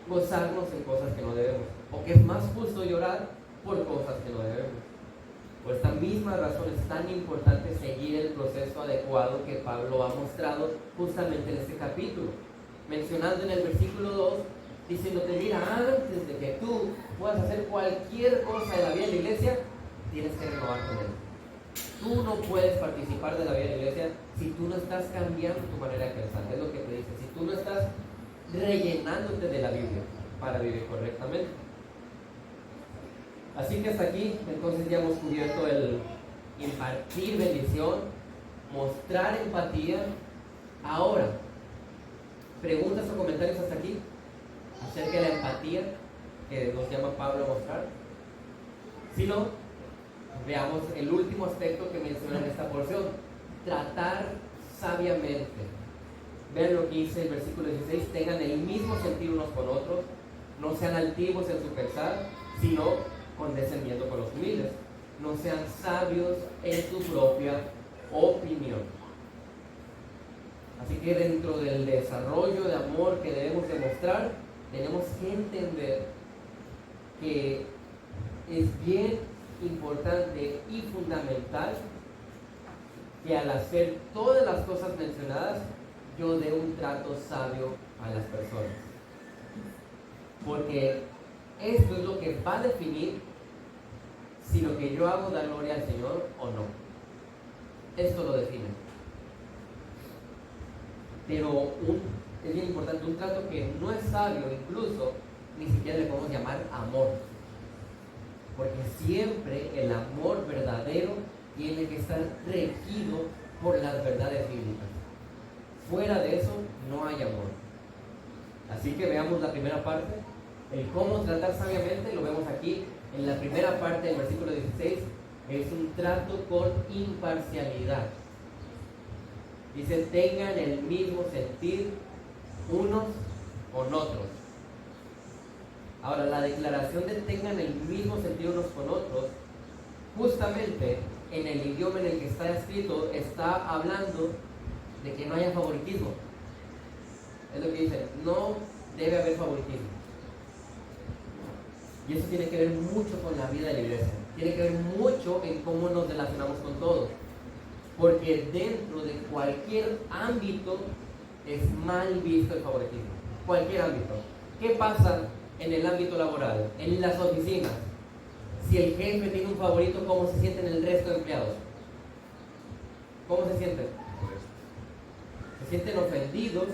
gozarnos en cosas que no debemos, o que es más justo llorar por cosas que no debemos. Por esta misma razón es tan importante seguir el proceso adecuado que Pablo ha mostrado justamente en este capítulo, mencionando en el versículo 2, diciéndote, mira, antes de que tú puedas hacer cualquier cosa en la vida de la iglesia, tienes que renovar con él. Tú no puedes participar de la vida de la iglesia si tú no estás cambiando tu manera de pensar, es lo que te dice, si tú no estás rellenándote de la Biblia para vivir correctamente. Así que hasta aquí, entonces ya hemos cubierto el impartir bendición, mostrar empatía. Ahora, preguntas o comentarios hasta aquí acerca de la empatía que nos llama Pablo a mostrar. Si no, veamos el último aspecto que menciona en esta porción: tratar sabiamente. Vean lo que dice el versículo 16: tengan el mismo sentir unos con otros, no sean altivos en su pensar, sino condescendiendo con los humildes, no sean sabios en su propia opinión. Así que dentro del desarrollo de amor que debemos demostrar, tenemos que entender que es bien importante y fundamental que al hacer todas las cosas mencionadas, yo dé un trato sabio a las personas. Porque esto es lo que va a definir si lo que yo hago da gloria al Señor o no. Esto lo define. Pero es bien importante, un trato que no es sabio, incluso ni siquiera le podemos llamar amor. Porque siempre el amor verdadero tiene que estar regido por las verdades bíblicas. Fuera de eso no hay amor. Así que veamos la primera parte. El cómo tratar sabiamente lo vemos aquí en la primera parte del versículo 16. Es un trato con imparcialidad. Dice, tengan el mismo sentir unos con otros. Ahora, la declaración de tengan el mismo sentir unos con otros, justamente en el idioma en el que está escrito, está hablando de que no haya favoritismo. Es lo que dice, no debe haber favoritismo. Y eso tiene que ver mucho con la vida de la iglesia. Tiene que ver mucho en cómo nos relacionamos con todos. Porque dentro de cualquier ámbito es mal visto el favoritismo. Cualquier ámbito. ¿Qué pasa en el ámbito laboral? En las oficinas. Si el jefe tiene un favorito, ¿cómo se sienten el resto de empleados? ¿Cómo se sienten? Se sienten ofendidos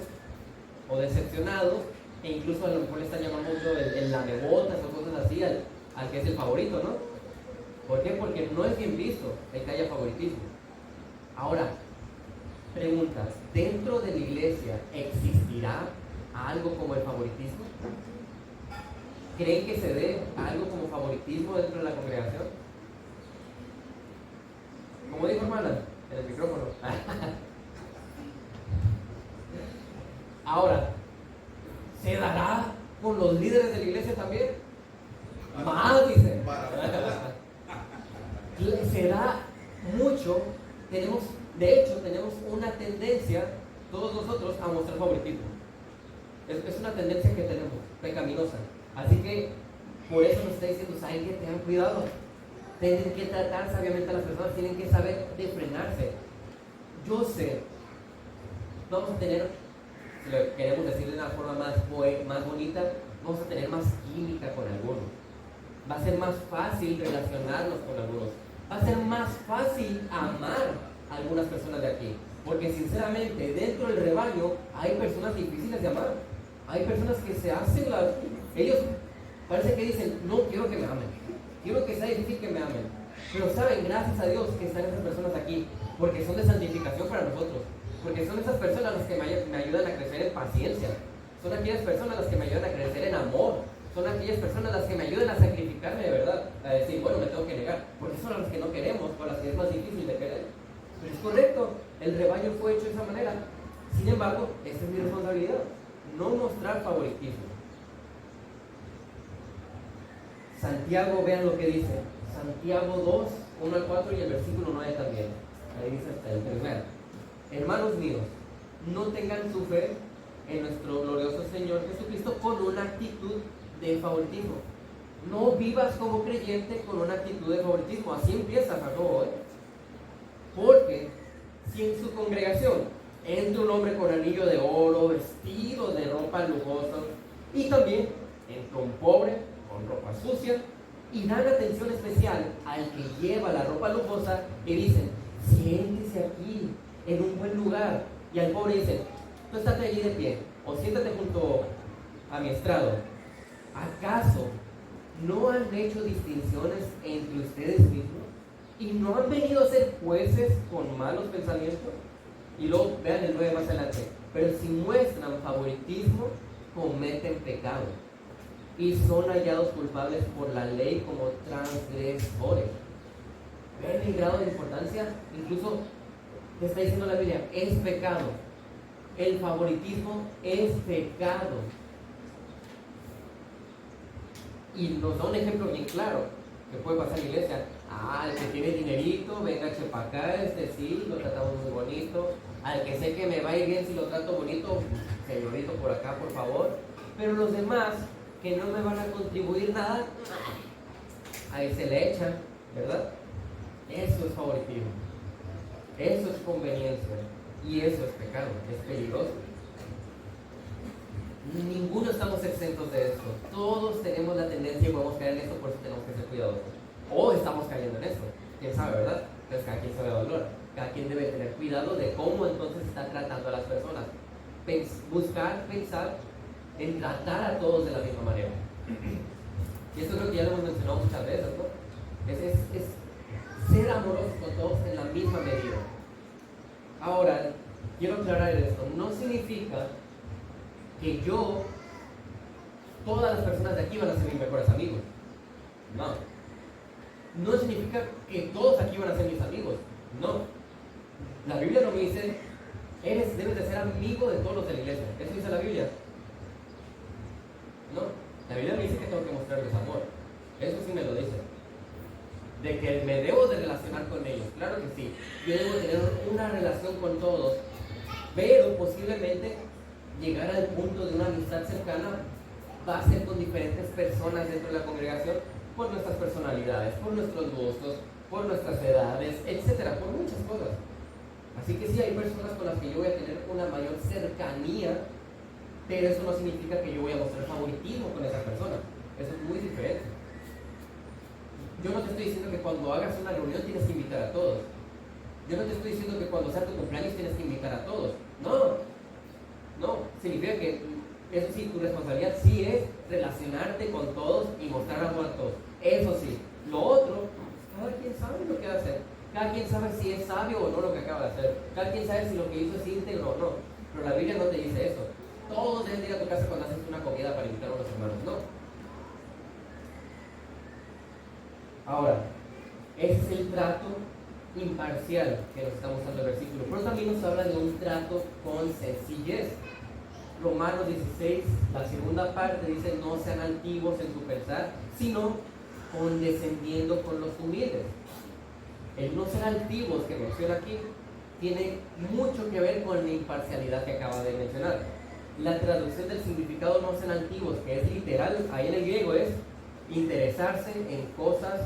o decepcionados, e incluso a lo mejor le están llamando mucho el lamebotas o cosas así al que es el favorito, ¿no? ¿Por qué? Porque no es bien visto el que haya favoritismo. Ahora, preguntas, ¿dentro de la iglesia existirá algo como el favoritismo? ¿Creen que se dé algo como favoritismo dentro de la congregación? Como dijo hermana, en el micrófono. Ahora, ¿se dará con los líderes de la iglesia también? Más, dice. Se da mucho. De hecho, tenemos una tendencia, todos nosotros, a mostrar favoritismo. Es una tendencia que tenemos, pecaminosa. Así que, por eso nos está diciendo, ¿saben qué? Tengan cuidado. Tienen que tratar sabiamente a las personas, tienen que saber de frenarse. Yo sé, vamos a tener, si lo queremos decir de una forma más bonita, vamos a tener más química con algunos. va a ser más fácil relacionarnos con algunos, va a ser más fácil amar a algunas personas de aquí, porque sinceramente dentro del rebaño hay personas difíciles de amar, hay personas que se hacen ellos parece que dicen, no quiero que me amen, quiero que sea difícil que me amen, pero saben, gracias a Dios que están esas personas aquí, porque son de santificación para nosotros, porque son esas personas las que me ayudan a crecer en paciencia, son aquellas personas las que me ayudan a crecer en amor, son aquellas personas las que me ayudan a sacrificarme de verdad, a decir, bueno, me tengo que negar, porque son las que no queremos, o las que es más difícil de querer. Pero es correcto, el rebaño fue hecho de esa manera. Sin embargo, esta es mi responsabilidad, no mostrar favoritismo. Santiago, vean lo que dice, Santiago 2, 1 al 4 y el versículo 9 también. Ahí dice hasta el primero. Hermanos míos, no tengan su fe en nuestro glorioso Señor Jesucristo con una actitud de favoritismo. No vivas como creyente con una actitud de favoritismo. Así empieza Jacobo, Porque si en su congregación entra un hombre con anillo de oro, vestido de ropa lujosa, y también entra un pobre con ropa sucia, y dan atención especial al que lleva la ropa lujosa, y dicen, siéntese aquí, en un buen lugar, y al pobre dicen, tú estate allí de pie, o siéntate junto a mi estrado. ¿Acaso no han hecho distinciones entre ustedes mismos? ¿Y no han venido a ser jueces con malos pensamientos? Y luego vean el 9 más adelante. Pero si muestran favoritismo, cometen pecado y son hallados culpables por la ley como transgresores. ¿Ven el grado de importancia? Incluso te está diciendo la Biblia, es pecado. El favoritismo es pecado. Y nos da un ejemplo bien claro que puede pasar en la iglesia. El que tiene dinerito, venga, para acá, sí, lo tratamos muy bonito. Al que sé que me va a ir bien si lo trato bonito, señorito, por acá, por favor. Pero los demás, que no me van a contribuir nada, ahí se le echan, ¿verdad? Eso es favoritismo. Eso es conveniencia. Y eso es pecado, es peligroso. Ninguno estamos exentos de esto. Todos tenemos la tendencia y podemos caer en esto, por eso tenemos que ser cuidadosos. O estamos cayendo en esto, quién sabe, ¿verdad? Entonces cada quien sabe evaluar, cada quien debe tener cuidado de cómo entonces está tratando a las personas. Pensar en tratar a todos de la misma manera. Y esto creo que ya lo hemos mencionado muchas veces, ¿no? Es ser amorosos con todos en la misma medida. Ahora, quiero aclarar esto, no significa que todas las personas de aquí van a ser mis mejores amigos. No. No significa que todos aquí van a ser mis amigos. No. La Biblia no me dice, debes de ser amigo de todos los de la iglesia. ¿Eso dice la Biblia? No. La Biblia me dice que tengo que mostrarles amor. Eso sí me lo dice. De que me debo de relacionar con ellos. Claro que sí. Yo debo tener una relación con todos. Pero posiblemente llegar al punto de una amistad cercana va a ser con diferentes personas dentro de la congregación, por nuestras personalidades, por nuestros gustos, por nuestras edades, etcétera, por muchas cosas. Así que sí, hay personas con las que yo voy a tener una mayor cercanía, pero eso no significa que yo voy a mostrar favoritismo con esa persona. Eso es muy diferente. Yo no te estoy diciendo que cuando hagas una reunión tienes que invitar a todos. Yo no te estoy diciendo que cuando sea tu cumpleaños tienes que invitar a todos. No, significa que eso sí, tu responsabilidad sí es relacionarte con todos y mostrar amor a todos. Eso sí. Lo otro, cada quien sabe lo que va a hacer. Cada quien sabe si es sabio o no lo que acaba de hacer. Cada quien sabe si lo que hizo es íntegro o no. Pero la Biblia no te dice eso. Todos deben ir a tu casa cuando haces una comida para invitar a los hermanos. No. Ahora, ese es el trato imparcial que nos está mostrando el versículo. Pero también nos habla de un trato con sencillez. Romanos 16, la segunda parte dice, no sean altivos en su pensar, sino condescendiendo con los humildes. El no ser altivos que menciona aquí tiene mucho que ver con la imparcialidad que acaba de mencionar. La traducción del significado no sean altivos, que es literal, ahí en el griego es interesarse en cosas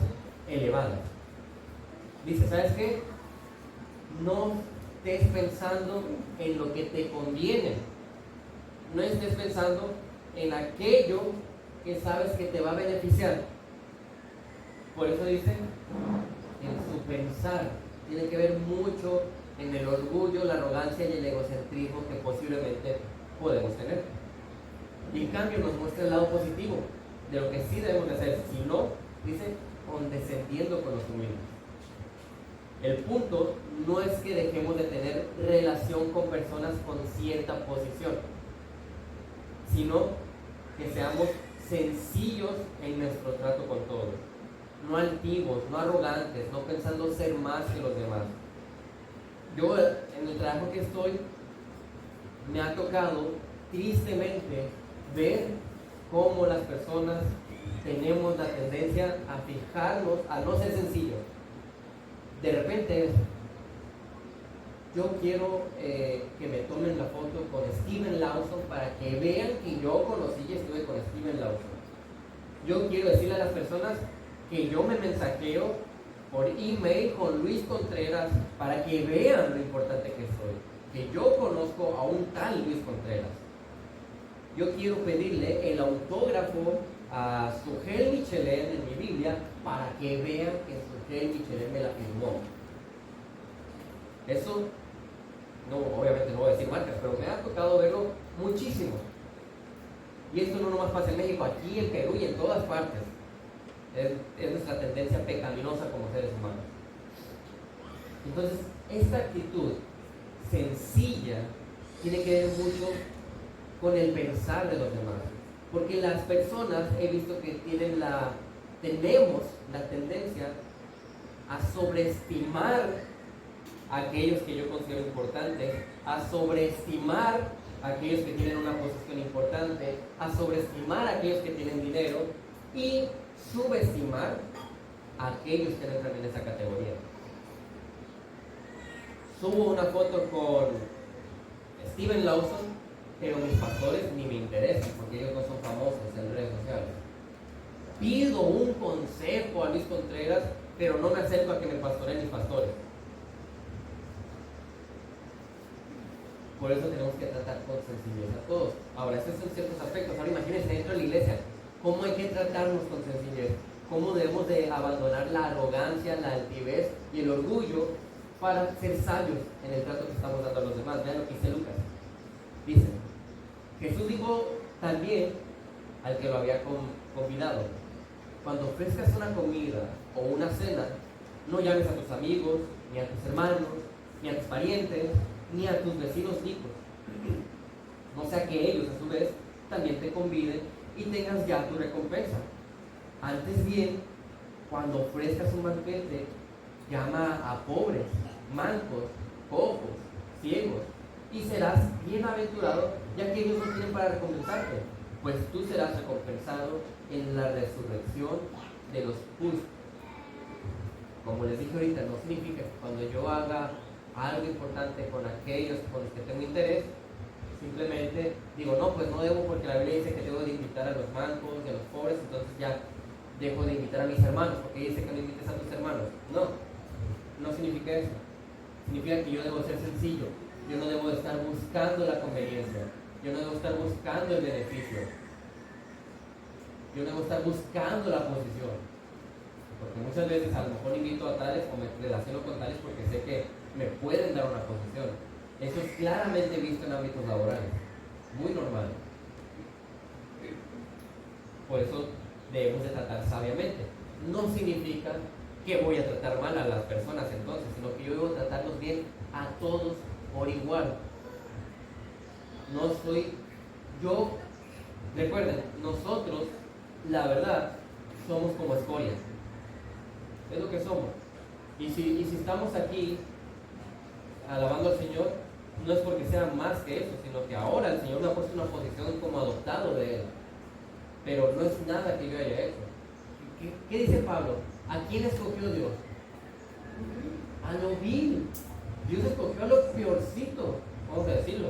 elevadas. Dice, ¿sabes qué? No estés pensando en lo que te conviene. No estés pensando en aquello que sabes que te va a beneficiar. Por eso dice, en su pensar, tiene que ver mucho en el orgullo, la arrogancia y el egocentrismo que posiblemente podemos tener. Y en cambio nos muestra el lado positivo de lo que sí debemos de hacer, si no, dice, condescendiendo con los humildes. El punto no es que dejemos de tener relación con personas con cierta posición, sino que seamos sencillos en nuestro trato con todos, no altivos, no arrogantes, no pensando ser más que los demás. Yo en el trabajo que estoy me ha tocado tristemente ver cómo las personas tenemos la tendencia a fijarnos, a no ser sencillos. De repente, yo quiero que me tomen la foto con Steven Lawson para que vean que yo conocí y estuve con Steven Lawson. Yo quiero decirle a las personas que yo me mensajeo por email con Luis Contreras para que vean lo importante que soy, que yo conozco a un tal Luis Contreras. Yo quiero pedirle el autógrafo a Sugel Michelén en mi Biblia para que vean que Sugel Michelén me la firmó. Eso, no, obviamente no voy a decir marcas, pero me ha tocado verlo muchísimo. Y esto no nomás pasa en México, aquí en Perú y en todas partes. Es nuestra tendencia pecaminosa como seres humanos. Entonces, esta actitud sencilla tiene que ver mucho con el pensar de los demás. Porque las personas, he visto que tenemos la tendencia a sobreestimar a aquellos que yo considero importantes, a sobreestimar a aquellos que tienen una posición importante, a sobreestimar a aquellos que tienen dinero y subestimar a aquellos que entran en esa categoría. Subo una foto con Steven Lawson, pero mis pastores ni me interesan porque ellos no son famosos en redes sociales. Pido un consejo a Luis Contreras, pero no me acerco a que me pastoreen mis pastores. Por eso tenemos que tratar con sencillez a todos. Ahora, estos son ciertos aspectos. Ahora imagínense dentro de la iglesia, cómo hay que tratarnos con sencillez, cómo debemos de abandonar la arrogancia, la altivez y el orgullo para ser sabios en el trato que estamos dando a los demás. Vean lo que dice Lucas. Dice, Jesús dijo también al que lo había convidado: cuando ofrezcas una comida o una cena, no llames a tus amigos, ni a tus hermanos, ni a tus parientes, ni a tus vecinos ricos, no sea que ellos a su vez también te conviden y tengas ya tu recompensa. Antes bien, cuando ofrezcas un banquete, llama a pobres, mancos, cojos, ciegos, y serás bienaventurado, ya que ellos no tienen para recompensarte, pues tú serás recompensado en la resurrección de los justos. Como les dije ahorita, no significa que cuando yo haga algo importante con aquellos con los que tengo interés, simplemente digo, no, pues no debo porque la Biblia dice que debo de invitar a los mancos y a los pobres, entonces ya dejo de invitar a mis hermanos porque dice que no invites a tus hermanos. No significa eso. Significa que yo debo ser sencillo. Yo no debo de estar buscando la conveniencia. Yo no debo estar buscando el beneficio. Yo no debo estar buscando la posición. Porque muchas veces a lo mejor invito a tales o me relaciono con tales porque sé que me pueden dar una posición. Eso es claramente visto en ámbitos laborales. Muy normal. Por eso debemos de tratar sabiamente. No significa que voy a tratar mal a las personas entonces, sino que yo debo tratarlos bien a todos por igual. Recuerden, nosotros, la verdad, somos como escoria. Es lo que somos. Y si estamos aquí alabando al Señor, no es porque sea más que eso, sino que ahora el Señor me ha puesto en una posición como adoptado de Él. Pero no es nada que yo haya hecho. ¿Qué dice Pablo? ¿A quién escogió Dios? A lo vil. Dios escogió a lo peorcito, vamos a decirlo.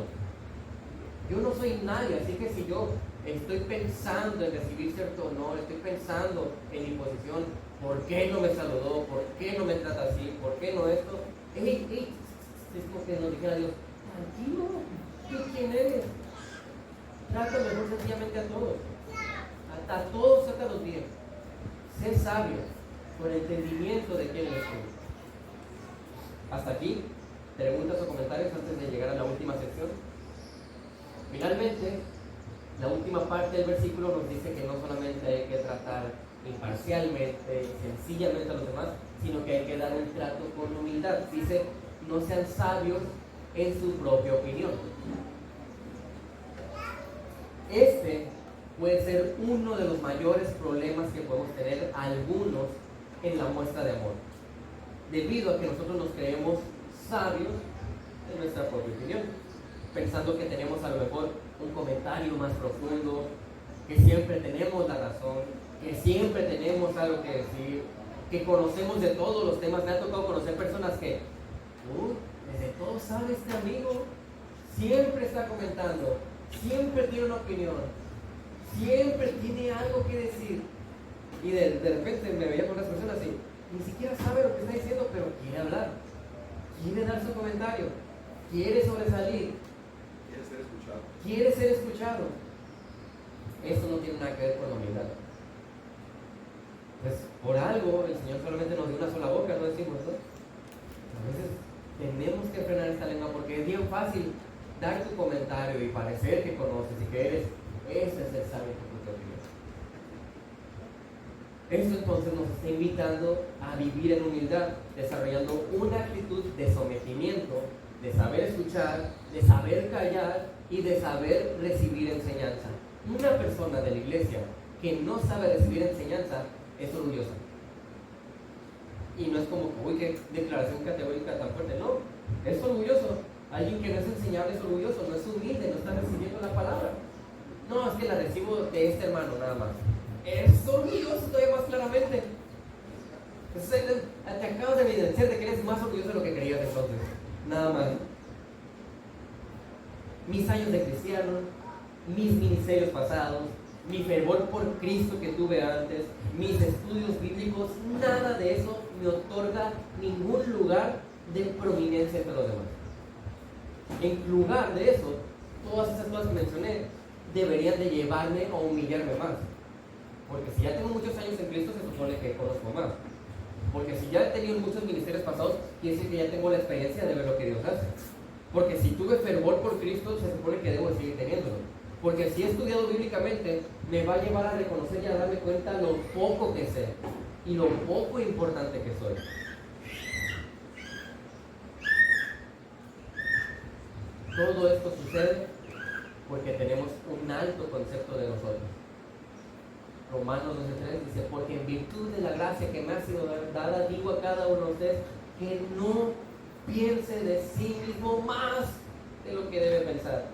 Yo no soy nadie, así que si yo estoy pensando en recibir cierto honor, estoy pensando en mi posición, ¿por qué no me saludó? ¿Por qué no me trata así? ¿Por qué no esto? Es como que nos dijera Dios, tranquilo, ¿tú quién eres? Trata mejor sencillamente a todos. A todos trátalos bien. Sé sabio. con entendimiento de quién eres tú. Hasta aquí, preguntas o comentarios antes de llegar a la última sección. Finalmente, la última parte del versículo nos dice que no solamente hay que tratar imparcialmente, sencillamente a los demás, sino que hay que dar un trato con humildad. Dice, no sean sabios en su propia opinión. Este puede ser uno de los mayores problemas que podemos tener algunos en la muestra de amor, debido a que nosotros nos creemos sabios en nuestra propia opinión, pensando que tenemos a lo mejor un comentario más profundo, que siempre tenemos la razón, que siempre tenemos algo que decir, que conocemos de todos los temas. Me ha tocado conocer personas que, desde todo sabe este amigo, siempre está comentando, siempre tiene una opinión, siempre tiene algo que decir. Y de repente me veía con las personas y ni siquiera sabe lo que está diciendo, pero quiere hablar, quiere dar su comentario, quiere sobresalir, quiere ser escuchado. Eso no tiene nada que ver con la humildad. Pues por algo el Señor solamente nos dio una sola boca, no decimos, ¿no? A veces tenemos que frenar esta lengua porque es bien fácil dar tu comentario y parecer que conoces y que eres. Ese es el sabio que tú te olvidas. Esto entonces nos está invitando a vivir en humildad, desarrollando una actitud de sometimiento, de saber escuchar, de saber callar y de saber recibir enseñanza. Una persona de la iglesia que no sabe recibir enseñanza es orgullosa. Y no es como, uy, qué declaración categórica tan fuerte. No, es orgulloso. Alguien que no es enseñable es orgulloso, no es humilde, no está recibiendo la palabra. No, es que la recibo de este hermano nada más. Es orgulloso todavía más claramente. Entonces, te acabas de evidenciar de que eres más orgulloso de lo que creías entonces. Nada más. Mis años de cristiano, mis ministerios pasados, mi fervor por Cristo que tuve antes, mis estudios bíblicos, nada de eso me otorga ningún lugar de prominencia entre los demás. En lugar de eso, todas esas cosas que mencioné deberían de llevarme a humillarme más. Porque si ya tengo muchos años en Cristo, se supone que conozco más. Porque si ya he tenido muchos ministerios pasados, quiere decir que ya tengo la experiencia de ver lo que Dios hace. Porque si tuve fervor por Cristo, se supone que debo seguir teniéndolo. Porque si he estudiado bíblicamente, me va a llevar a reconocer y a darme cuenta lo poco que sé y lo poco importante que soy. Todo esto sucede porque tenemos un alto concepto de nosotros. Romanos 12:3 dice, porque en virtud de la gracia que me ha sido dada, digo a cada uno de ustedes que no piense de sí mismo más de lo que debe pensar,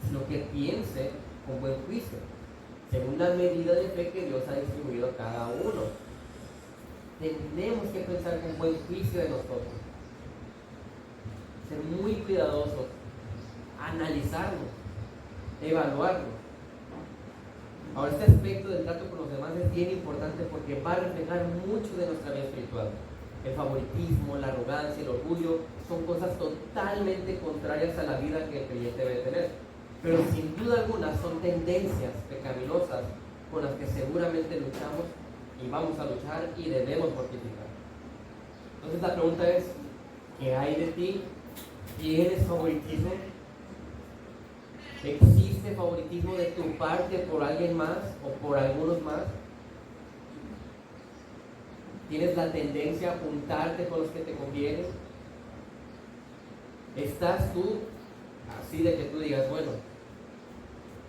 sino que piense con buen juicio, según la medida de fe que Dios ha distribuido a cada uno. Tenemos que pensar con buen juicio de nosotros, ser muy cuidadosos, analizarnos, evaluarnos. Ahora, este aspecto del trato con los demás es bien importante porque va a reflejar mucho de nuestra vida espiritual. El favoritismo, la arrogancia, el orgullo son cosas totalmente contrarias a la vida que el creyente debe tener. Pero sin duda alguna son tendencias pecaminosas con las que seguramente luchamos y vamos a luchar y debemos mortificar. Entonces la pregunta es, ¿qué hay de ti? ¿Tienes favoritismo? ¿Existe favoritismo de tu parte por alguien más o por algunos más? ¿Tienes la tendencia a juntarte con los que te convienen? ¿Estás tú así de que tú digas, bueno,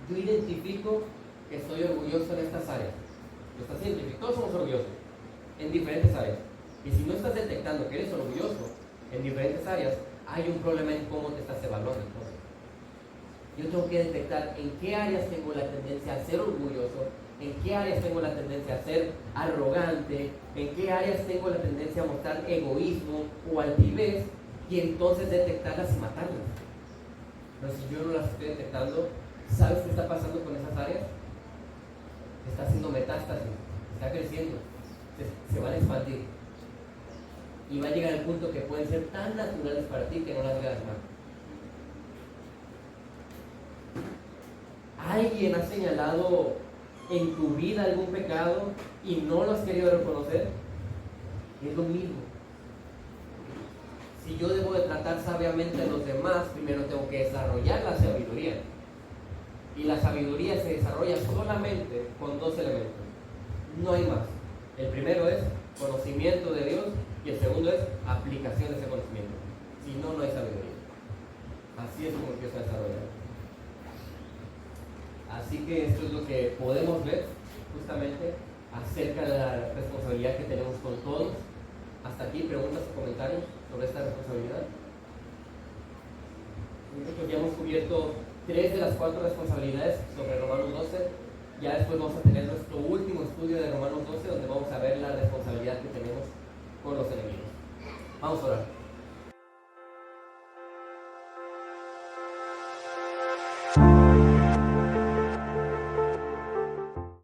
yo identifico que estoy orgulloso en estas áreas? ¿Lo estás identificando? Todos somos orgullosos en diferentes áreas. Y si no estás detectando que eres orgulloso en diferentes áreas, hay un problema en cómo te estás evaluando entonces. Yo tengo que detectar en qué áreas tengo la tendencia a ser orgulloso, en qué áreas tengo la tendencia a ser arrogante, en qué áreas tengo la tendencia a mostrar egoísmo o altivez, y entonces detectarlas y matarlas. Pero si yo no las estoy detectando, ¿sabes qué está pasando con esas áreas? Está haciendo metástasis, está creciendo, se van a expandir. Y va a llegar al punto que pueden ser tan naturales para ti que no las veas más. ¿Alguien ha señalado en tu vida algún pecado y no lo has querido reconocer? Es lo mismo. Si yo debo de tratar sabiamente a los demás, primero tengo que desarrollar la sabiduría. Y la sabiduría se desarrolla solamente con dos elementos. No hay más. El primero es conocimiento de Dios y el segundo es aplicación de ese conocimiento. Si no, no hay sabiduría. Así es como empieza a desarrollar. Así que esto es lo que podemos ver justamente acerca de la responsabilidad que tenemos con todos. Hasta aquí, preguntas o comentarios sobre esta responsabilidad. Nosotros ya hemos cubierto 3 de las 4 responsabilidades sobre Romanos 12. Ya después vamos a tener nuestro último estudio de Romanos 12, donde vamos a ver la responsabilidad que tenemos con los enemigos. Vamos a orar.